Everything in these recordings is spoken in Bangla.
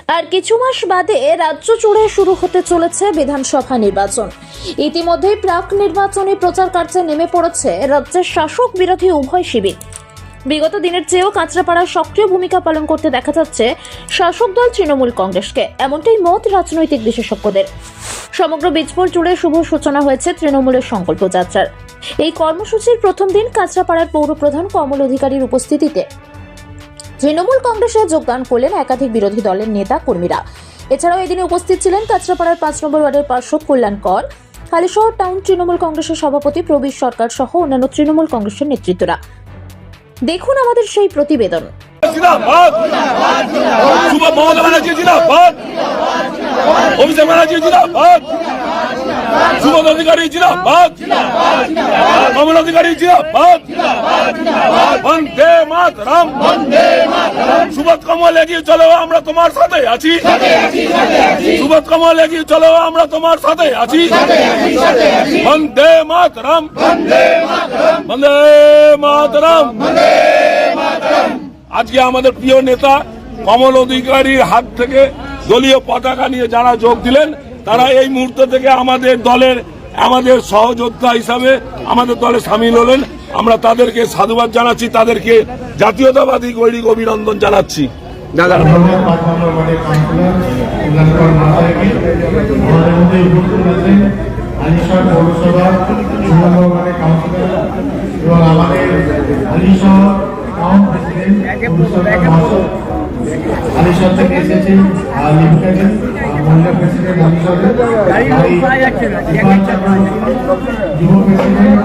আর কিছু মাস বাদে রাজ্য জুড়ে শুরু হতে চলেছে বিধানসভা নির্বাচন। ইতিমধ্যেই প্রাক নির্বাচনী প্রচার কার্যে নেমে পড়েছে রাজ্যের শাসক বিরোধী উভয় শিবির। বিগত দিনের চেয়েও কাঁচরাপাড়ায় সক্রিয় ভূমিকা পালন করতে দেখা যাচ্ছে শাসক দল তৃণমূল কংগ্রেসকে, এমনটাই মত রাজনৈতিক বিশেষজ্ঞদের। সমগ্র বীজপুর জুড়ে শুভ সূচনা হয়েছে তৃণমূলের সংকল্প যাত্রার। এই কর্মসূচির প্রথম দিন কাঁচরাপাড়ার পৌরপ্রধান কমল অধিকারীর উপস্থিতিতে তৃণমূল কংগ্রেসে যোগদান করলেন একাধিক বিরোধী দলের নেতা কর্মীরা। এছাড়াও এদিনে উপস্থিত ছিলেন কাঁচরাপাড়ার ৫ নম্বর ওয়ার্ডের পার্ষদ কল্যাণ কর, হালিশহর টাউন তৃণমূল কংগ্রেসের সভাপতি প্রবীর সরকার সহ অন্যান্য তৃণমূল কংগ্রেসের নেতৃত্বরা। দেখুন আমাদের সেই প্রতিবেদন। সুবোধ অধিকারী জিন্দাবাদ, কমল অধিকারী জিন্দাবাদ, বন্দে মাতরম, সুবোধ কমল এগিয়ে চলো আমরা তোমার সাথে আছি, সুবোধ কমল এগিয়ে চলো আমরা তোমার সাথে আছি, বন্দে মাতরম, বন্দে মাতরম। আজকে আমাদের প্রিয় নেতা কমল অধিকারীর হাত থেকে দলীয় পতাকা নিয়ে যারা যোগ দিলেন, তারা এই মুহূর্ত থেকে আমাদের সহযোদ্ধা হিসাবে আমাদের দলে সামিল হলেন। আমরা তাদেরকে সাধুবাদ জানাচ্ছি, তাদেরকে জাতীয়তাবাদী গৈরিক অভিনন্দন জানাচ্ছি। দাদা আলিশহর থেকে এসেছেন মহিলা প্রেসিডেন্ট আলিশহরে, যুব প্রেসিডেন্ট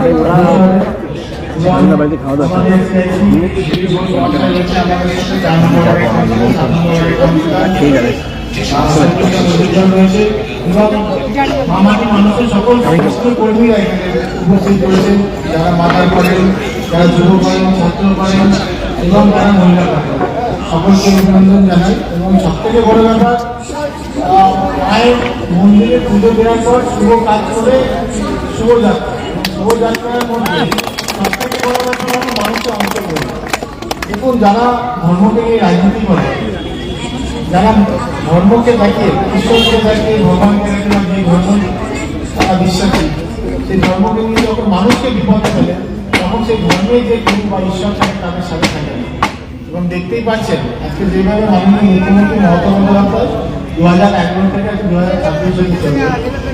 রয়েছে এবং মামাটি মানুষের সকল সমস্ত কর্মীরা এখানে উপস্থিত রয়েছেন, যারা মাতার করেন, যারা যুব করেন, ছাত্র করেন এবং যারা মহিলা করেন, সকলকে অভিনন্দন জানাই। এবং সব থেকে বড় ব্যাপার, মায়ের মন্দিরে পুজো দেওয়ার পর শুভ কাজ করে শুভযাত্রা, শুভযাত্রার মধ্যে সব থেকে বড় ব্যাপার হলো মানুষের অংশগ্রহণ। দেখুন, যারা ধর্মকে নিয়ে রাজনীতি করে, যারা ধর্মকে দেখে, ঈশ্বরকে দেখে, ভগবানকে দেখে, যে ধর্ম তারা বিশ্বাসী, সেই ধর্মকে নিয়ে যখন মানুষকে বিপদে ফেলে, তখন সেই ধর্মের যে গুরু বা ঈশ্বর থাকে তাদের সাথে থাকে। এবং দেখতেই পাচ্ছেন আজকে যেভাবে মাননীয় মুখ্যমন্ত্রী মমতা বন্দ্যোপাধ্যায় 2011 থেকে 2026 অবধি চলবে,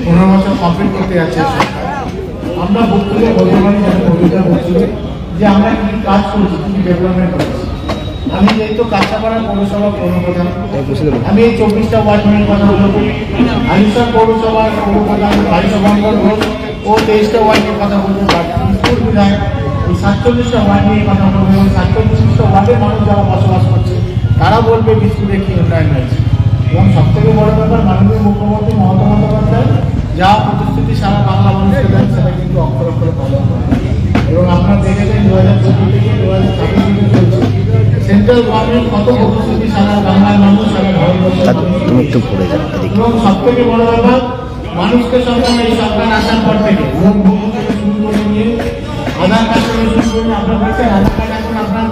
15 বছর কমপ্লিট করতে যাচ্ছে। আমরা বক্তব্যে বলতে পারি, কবিতা বলছিল যে আমরা কি কাজ করছি, কি ডেভেলপমেন্ট করছি। আমি যেহেতু কাঁচরাপাড়া পৌরসভা পৌরপ্রধান, আমি এই 24টা ওয়ার্ড নিয়ে কথা বলবো। আলিশহর পৌরসভার পৌরপ্রধান বাড়িসভাঙ্গর ঘোষ ও 23টা ওয়ার্ড নিয়ে কথা বলবো। বীজপুর বিধায়ক এই 47টা ওয়ার্ড নিয়ে কথা বলবো এবং 47টা ওয়ার্ডের মানুষ যারা বসবাস করছে তারা বলবে বীজপুরে কি উন্নয়ন হয়েছে। এবং সব থেকে বড় ব্যাপার, মাননীয় মুখ্যমন্ত্রী মমতা বন্দ্যোপাধ্যায় যা প্রতিশ্রুতি সারা বাংলা মানুষকে দেন সেটা কিন্তু অক্ষর অক্ষরে পালন করে। এবং আপনারা দেখেছেন 2014 থেকে 2026 চলছে, সেন্ট্রাল গভর্নমেন্ট কত প্রতিশ্রুতি সারা বাংলার মানুষ, সারা ভারতবর্ষের এবং সব থেকে বড় ব্যাপার, মানুষকে সরকার এই সরকার আসার পর থেকে ভূমি থেকে শুরু করে নিয়ে আধার কার্ড থেকে শুরু করে আপনার দেখছেন আধার কার্ড এখন আপনার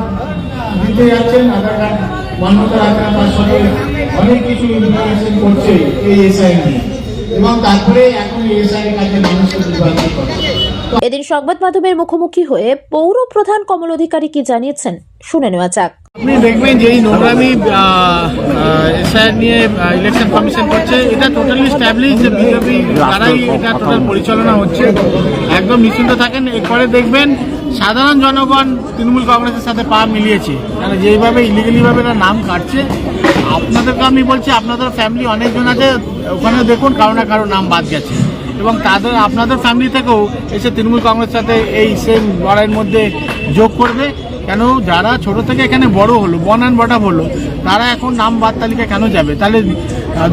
দিতে যাচ্ছেন, আধার কার্ড মান্যতা রাখার তার সঙ্গে অনেক কিছু ইনফরমেশন করছে এই এসআই নিয়ে, এবং তারপরে এখন এই এসআই কাজে মানুষকে বিভ্রান্ত করে। এদিন সংবাদ মাধ্যমের মুখোমুখি হয়ে পৌর প্রধান কমল অধিকারী কি জানিয়েছেন শুনে নেওয়া যাক। আপনি দেখবেন যে এই নোংরামি এসআইআর নিয়ে ইলেকশন কমিশন করছে, এটা টোটালি স্ট্যাবলিশ যে বিজেপি দ্বারাই এটা টোটাল পরিচালনা হচ্ছে। একদম নিশ্চিন্ত থাকেন। এরপরে দেখবেন সাধারণ জনগণ তৃণমূল কংগ্রেসের সাথে পা মিলিয়েছে, কারণ যেইভাবে ইলিগালিভাবে এরা নাম কাটছে। আপনাদেরকে আমি বলছি, আপনাদের ফ্যামিলি অনেকজন আছে ওখানে, দেখুন কারো না কারো নাম বাদ গেছে এবং তাদের আপনাদের ফ্যামিলি থেকেও এসে তৃণমূল কংগ্রেসের সাথে এই সেম লড়াইয়ের মধ্যে যোগ করবে। কেন যারা ছোট থেকে এখানে বড় হলো, বর্ন অ্যান্ড বট আপ হলো, তারা এখন নাম বাদ তালিকা কেন যাবে? তাহলে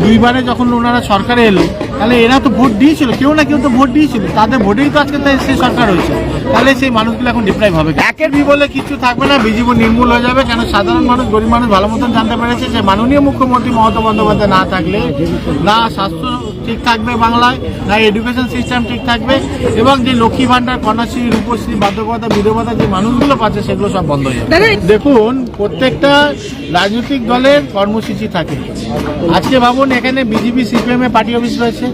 দুইবারে যখন ওনারা সরকারে এলো, তাহলে এরা তো ভোট দিয়েছিল, কেউ না কেউ তো ভোট দিয়েছিল, তাদের ভোটেই তো আজকে তাই সেই সরকার হয়েছে। তাহলে সেই মানুষগুলো এখন ডিপ্রাইভ হবে। একের বি বলে কিছু থাকবে না, বিজেপি নির্মূল হয়ে যাবে। কেন সাধারণ মানুষ, গরিব মানুষ ভালো মতন জানতে পেরেছে যে মাননীয় মুখ্যমন্ত্রী মমতা বন্দ্যোপাধ্যায় না থাকলে না স্বাস্থ্য ঠিক থাকবে বাংলায়, না এডুকেশন সিস্টেম ঠিক থাকবে, এবং যে লক্ষ্মী ভান্ডার, কন্যাশ্রী, রূপশ্রী, বার্ধক্যভাতা, বিধবা যে মানুষগুলো পাচ্ছে সেগুলো সব বন্ধ হয়ে যাবে। দেখুন, প্রত্যেকটা রাজনৈতিক দলের কর্মসূচি থাকে। আজকে ভাবুন এখানে বিজেপি সিপিএম এর পার্টি অফিস রয়েছে,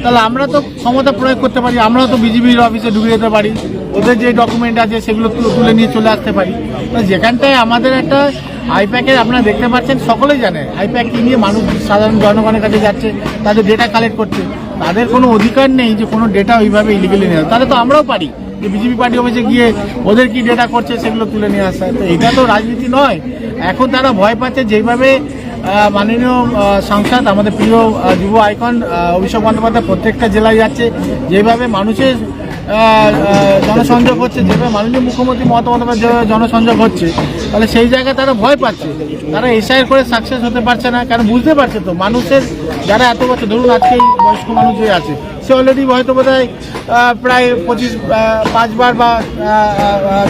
তাহলে আমরা তো ক্ষমতা প্রয়োগ করতে পারি, আমরাও তো বিজেপির অফিসে ঢুকে যেতে পারি, ওদের যে ডকুমেন্ট আছে সেগুলো তুলে নিয়ে চলে আসতে পারি। যেখানটায় আমাদের একটা আইপ্যাকের, আপনারা দেখতে পাচ্ছেন, সকলেই জানে আইপ্যাক কি নিয়ে মানুষ সাধারণ জনগণের কাছে যাচ্ছে, তাদের ডেটা কালেক্ট করছে। তাদের কোনো অধিকার নেই যে কোনো ডেটা ওইভাবে ইলিগালি নেওয়া, তাহলে তো আমরাও পারি যে বিজেপি পার্টি অফিসে গিয়ে ওদের কি ডেটা করছে সেগুলো তুলে নিয়ে আসা। তো এটা তো রাজনীতি নয়। এখন তারা ভয় পাচ্ছে যেভাবে মাননীয় সাংসদ, আমাদের প্রিয় যুব আইকন অভিষেক বন্দ্যোপাধ্যায় প্রত্যেকটা জেলায় যাচ্ছে, যেভাবে মানুষের জনসংযোগ হচ্ছে, যেভাবে মাননীয় মুখ্যমন্ত্রী মমতা বন্দ্যোপাধ্যায় জনসংযোগ হচ্ছে, তাহলে সেই জায়গায় তারা ভয় পাচ্ছে। তারা এসআইআর করে সাকসেস হতে পারছে না, কারণ বুঝতে পারছে তো মানুষের যারা এত বছর, ধরুন আজকে এই বয়স্ক মানুষ যে আছে, সে অলরেডি হয়তো বোধহয় প্রায় 5বার বা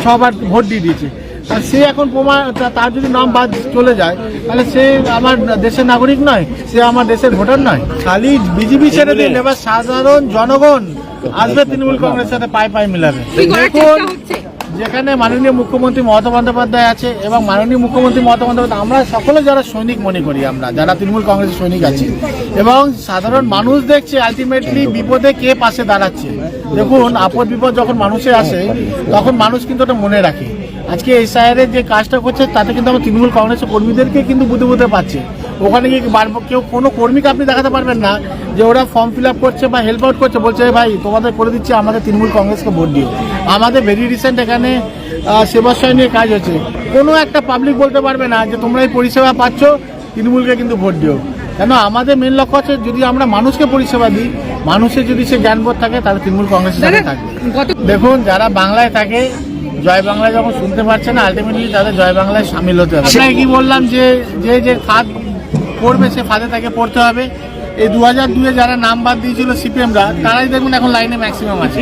6বার ভোট দিয়ে দিয়েছে। আর সে এখন প্রমাণ, তার যদি নাম বাদ চলে যায় তাহলে সে আমার দেশের নাগরিক নয়, সে আমার দেশের ভোটার নয়। খালি বিজেপি ছেড়ে দিন, এবার সাধারণ জনগণ আসবে তৃণমূল কংগ্রেসের সাথে পায়ে পায়ে মিলাবে। দেখুন, যেখানে মাননীয় মুখ্যমন্ত্রী মমতা বন্দ্যোপাধ্যায় আছে এবং মাননীয় মুখ্যমন্ত্রী মমতা বন্দ্যোপাধ্যায়, আমরা সকলে যারা সৈনিক মনে করি, আমরা যারা তৃণমূল কংগ্রেসের সৈনিক আছি, এবং সাধারণ মানুষ দেখছে আলটিমেটলি বিপদে কে পাশে দাঁড়াচ্ছে। দেখুন, আপদ বিপদ যখন মানুষের আসে তখন মানুষ কিন্তু ওটা মনে রাখে। আজকে এসআইআরের যে কাজটা করছে তাতে কিন্তু আমার তৃণমূল কংগ্রেসের কর্মীদেরকে কিন্তু বুঝতে পারছে। ওখানে গিয়ে কেউ কোনো কর্মীকে আপনি দেখাতে পারবেন না যে ওরা ফর্ম ফিল আপ করছে বা হেল্প আউট করছে, বলছে ভাই তোমাদের করে দিচ্ছে, আমাদের তৃণমূল কংগ্রেসকে ভোট দিও। আমাদের ভেরি রিসেন্ট এখানে সেবাশ্রয় নিয়ে কাজ হচ্ছে, কোনো একটা পাবলিক বলতে পারবে না যে তোমরা এই পরিষেবা পাচ্ছ, তৃণমূলকে কিন্তু ভোট দিও। কেন আমাদের মেন লক্ষ্য আছে, যদি আমরা মানুষকে পরিষেবা দিই, মানুষের যদি সে জ্ঞানবোধ থাকে, তাহলে তৃণমূল কংগ্রেসের সাথে থাকবে। দেখুন, যারা বাংলায় থাকে, জয় বাংলা যখন শুনতে পারছে না, আলটিমেটলি তাদের জয় বাংলায় সামিল হতে হবে। আপনাকে কি বললাম যে যে ফাঁদ পড়বে সে ফাঁদে তাকে পড়তে হবে। এই 2002-এ যারা নাম বাদ দিয়েছিল সিপিএমরা, তারাই দেখুন এখন লাইনে ম্যাক্সিমাম আছে।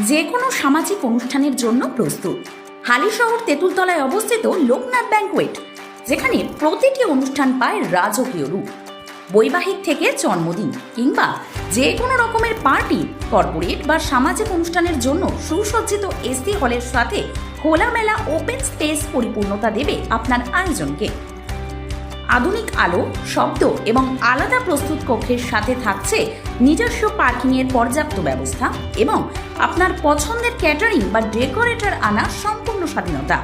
যে কোনো সামাজিক অনুষ্ঠানের জন্য প্রস্তুত হালিশহর তেঁতুলতলায় অবস্থিত লোকনাথ ব্যাংকোয়েট, যেখানে প্রতিটি অনুষ্ঠান পায় রাজকীয় রূপ। বৈবাহিক থেকে জন্মদিন কিংবা যে কোনো রকমের পার্টি, কর্পোরেট বা সামাজিক অনুষ্ঠানের জন্য সুসজ্জিত এসি হলের সাথে খোলামেলা ওপেন স্পেস পরিপূর্ণতা দেবে আপনার আয়োজনকে। আধুনিক আলো, শব্দ এবং আলাদা প্রস্তুত কক্ষের সাথে থাকছে নিজস্ব পার্কিংয়ের পর্যাপ্ত ব্যবস্থা এবং আপনার পছন্দের ক্যাটারিং বা ডেকোরেটর আনা সম্পূর্ণ স্বাধীনতা।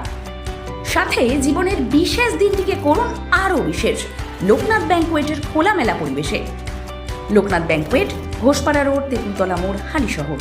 সাথে জীবনের বিশেষ দিনটিকে করুন আরও বিশেষ লোকনাথ ব্যাংকোয়েটের খোলামেলা পরিবেশে। লোকনাথ ব্যাংকোয়েট, ঘোষপাড়া রোড, তেঁতুলতলা মোড়, হালিশহর।